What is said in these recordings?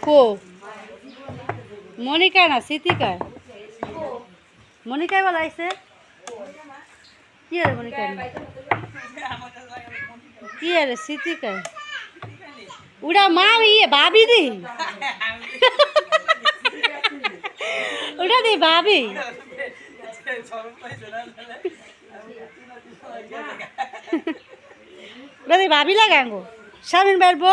কো মনিকা না সিতিকায় মনিকায় বলা আইছে কি রে মনিকা কি রে সিতিকায় উড়া মা ইয়ে ভাবি দি উড়া দি ভাবি উড়া দি ভাবি লাগাঙ্গো শামিন বেরবো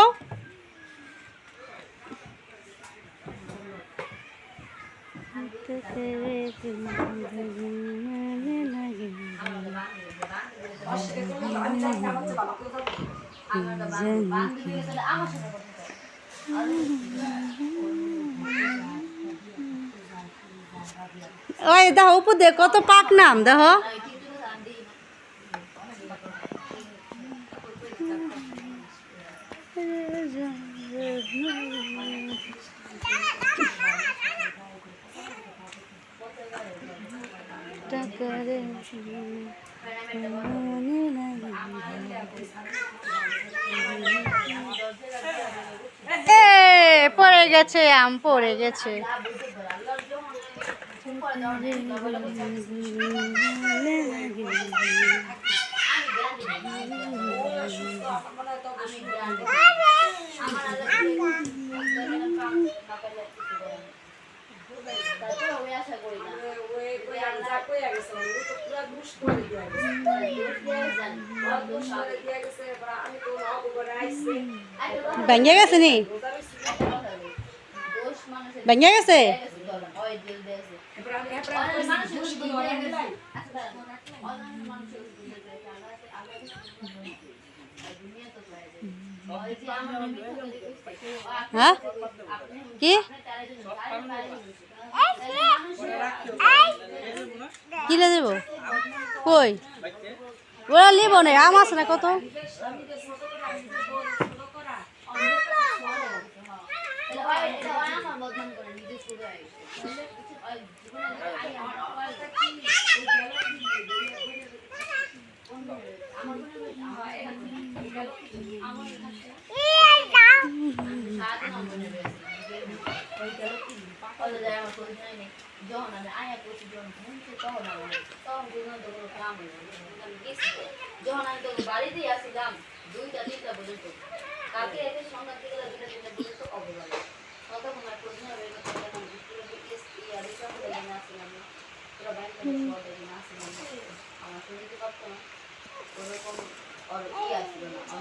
ওই দেখো উপর দে কত পাক নাম দেখো পড়ে গেছে আম পড়ে গেছে ভেঙে গেছে নি ভেঙে গেছে হ্যাঁ কি কিলে দেব কই ওরা লিব না আম আছে না কত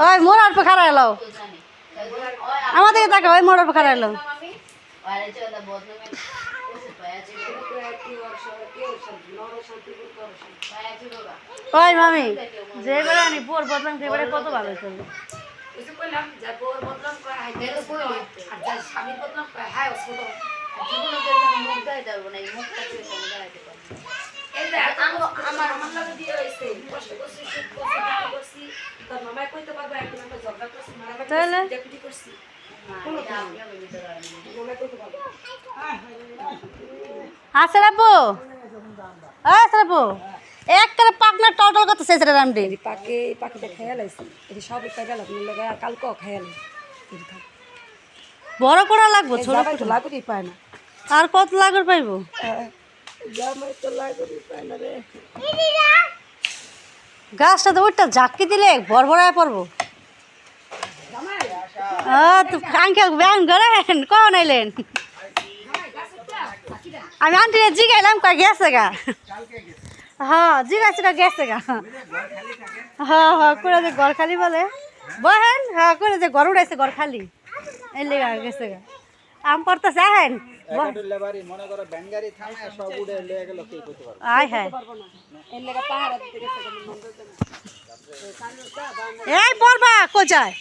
ওই মোর আর খারা এলো আমাদের তাকে ওই মোড় খারা এলো ওই মামি যে করে আনি পোর বদলাম যে করে কত ভালো চলবে কিছু কইলাম যে পোর বদলাম কয় হাই দেলো কই আর যা স্বামী বদলাম কয় হাই ছোট জীবনে যে মুখ দাই দাও না এই মুখটা দিয়ে কোন দাঁড়াইতে পারে এই যে আমার লাগে দিয়ে হইছে কষ্ট করছি সুখ করছি তোর মামা কইতে পারবে একদিন আমরা ঝগড়া করছি মারামারি করছি ডেপুটি করছি আসরাবো আসরাবো এক করে পাকনা টটল কত সেজরা রামডি পাখিটা খেয়াল আইছে এই সব একটা গেল লাগা কালকে খেয়াল বড় করা লাগবো ছোট ছোট লাগবই পায় না আর কত লাগর পাইবো জামাই তো লাগবই পায় না রে গাছটা তো ওইটা ঝাঁকি দিলে ভরভরায় পড়বো তো আঙ্কেল ব্যায়াম করেন কখন আইলেন আমি আন্টি জিগাইলাম কয় গেছে গা হ্যাঁ জিগাইছি না গেছে গা হ্যাঁ হ্যাঁ করে যে ঘর খালি বলে বহেন হ্যাঁ করে যে ঘর উড়াইছে ঘর খালি এই লেগা গেছে গা আম পড়তেছে আহেন আয় হ্যাঁ এই পড়বা কোথায়